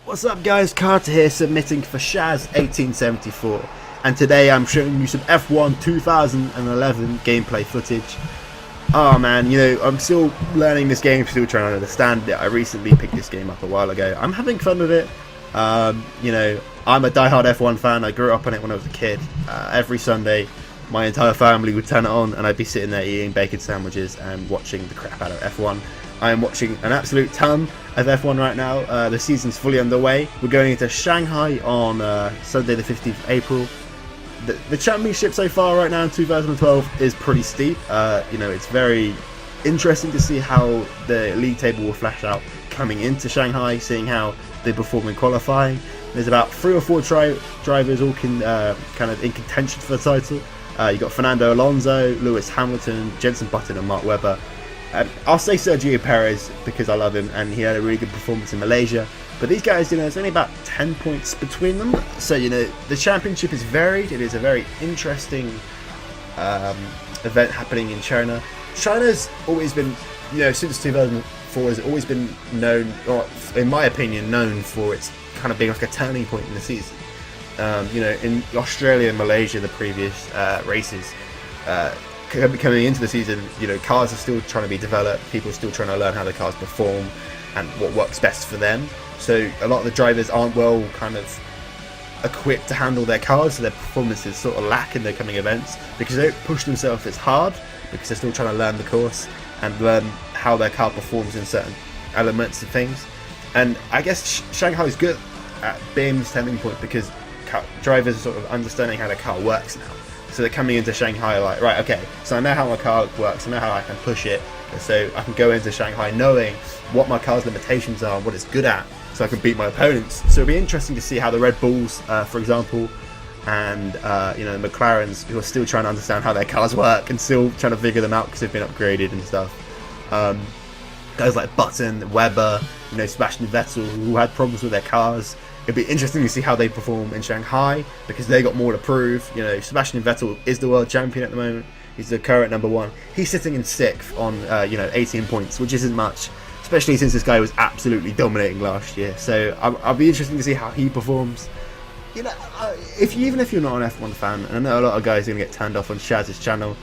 What's up guys, Carter here submitting for Shaz 1874, and today I'm showing you some F1 2011 gameplay footage. Oh man, I'm still learning this game, still trying to understand it. I recently picked this game up a while ago. I'm having fun with it. I'm a diehard F1 fan. I grew up on it when I was a kid. Every Sunday my entire family would turn it on and I'd be sitting there eating bacon sandwiches and watching the crap out of F1. I am watching an absolute ton of F1 right now. The season's fully underway. We're going into Shanghai on Sunday the 15th of April. The championship so far right now in 2012 is pretty steep. It's very interesting to see how the league table will flash out coming into Shanghai, seeing how they perform in qualifying. There's about 3 or 4 drivers all kind of in contention for the title. You've got Fernando Alonso, Lewis Hamilton, Jenson Button and Mark Webber. I'll say Sergio Perez because I love him and he had a really good performance in Malaysia. But these guys, there's only about 10 points between them. So, the championship is varied. It is a very interesting event happening in China. China's always been, since 2004, has always been known, or in my opinion, known for its kind of being like a turning point in the season. In Australia and Malaysia, the previous races, coming into the season, cars are still trying to be developed. People are still trying to learn how the cars perform and what works best for them. So a lot of the drivers aren't well kind of equipped to handle their cars, so their performances sort of lack in their coming events because they don't push themselves as hard because they're still trying to learn the course and learn how their car performs in certain elements and things. And I guess Shanghai is good at being this turning point because drivers are sort of understanding how their car works now. So they're coming into Shanghai like, right, okay, so I know how my car works, I know how I can push it, so I can go into Shanghai knowing what my car's limitations are, what it's good at, so I can beat my opponents. So it'll be interesting to see how the Red Bulls, for example, and the McLarens, who are still trying to understand how their cars work and still trying to figure them out because they've been upgraded and stuff. Guys like Button, Webber, Sebastian Vettel, who had problems with their cars. It'd be interesting to see how they perform in Shanghai because they got more to prove. Sebastian Vettel is the world champion at the moment. He's the current #1. He's sitting in 6th on 18 points, which isn't much, especially since this guy was absolutely dominating last year. So I'll be interested to see how he performs. Even if you're not an F1 fan, and I know a lot of guys are gonna get turned off on Shaz's channel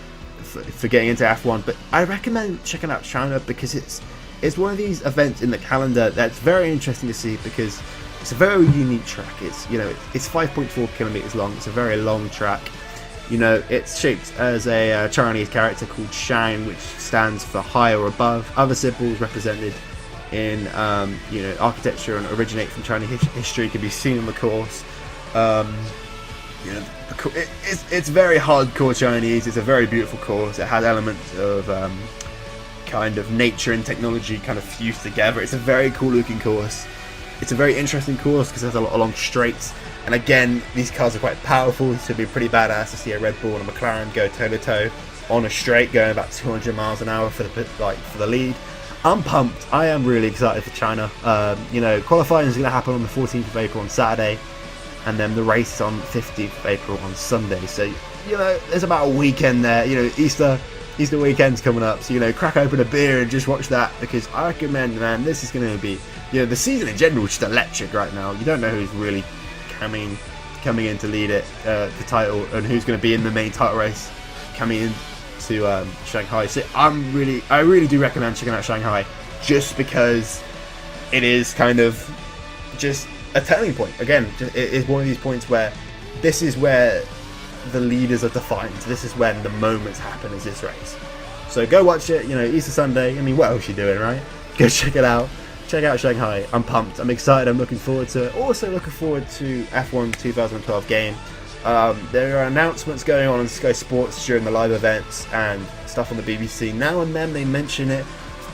for getting into F1, but I recommend checking out China because it's one of these events in the calendar that's very interesting to see because it's a very unique track. It's 5.4 kilometers long. It's a very long track. It's shaped as a Chinese character called Shang, which stands for high or above. Other symbols represented in architecture and originate from Chinese history can be seen on the course. It's very hardcore Chinese. It's a very beautiful course. It has elements of kind of nature and technology kind of fused together. It's a very cool looking course. It's a very interesting course because there's a lot of long straights, and again, these cars are quite powerful, so it'd be pretty badass to see a Red Bull and a McLaren go toe to toe on a straight, going about 200 miles an hour for the lead. I'm pumped. I am really excited for China. Qualifying is going to happen on the 14th of April on Saturday, and then the race is on the 15th of April on Sunday. So there's about a weekend there. Easter weekend's coming up, so crack open a beer and just watch that because I recommend, man, this is going to be. The season in general is just electric right now. You don't know who's really coming in to lead it, the title, and who's going to be in the main title race coming into Shanghai. So I really do recommend checking out Shanghai just because it is kind of just a turning point. Again, it is one of these points where this is where the leaders are defined. This is when the moments happen, is this race. So go watch it. Easter Sunday. What else are you doing, right? Go check it out. Check out Shanghai. I'm pumped. I'm excited. I'm looking forward to it. Also looking forward to F1 2012 game. There are announcements going on Sky Sports during the live events and stuff on the BBC. Now and then they mention it.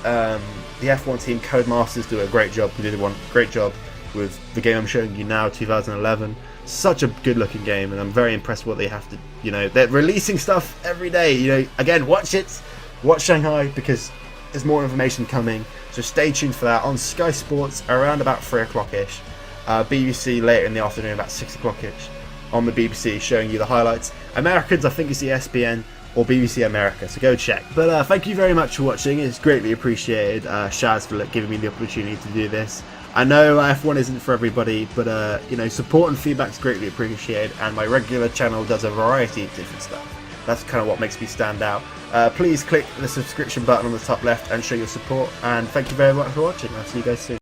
The F1 team Codemasters do a great job. They did one great job with the game I'm showing you now, 2011. Such a good looking game, and I'm very impressed with what they have to. They're releasing stuff every day. Again, watch Shanghai because there's more information coming. So stay tuned for that on Sky Sports around about 3 o'clock-ish. BBC later in the afternoon about 6 o'clock-ish on the BBC showing you the highlights. Americans, I think it's ESPN or BBC America, so go check. But thank you very much for watching. It's greatly appreciated, Shaz, for giving me the opportunity to do this. I know F1 isn't for everybody, but you know, support and feedback is greatly appreciated, and my regular channel does a variety of different stuff. That's kind of what makes me stand out. Please click the subscription button on the top left and show your support, and thank you very much for watching. I'll see you guys soon.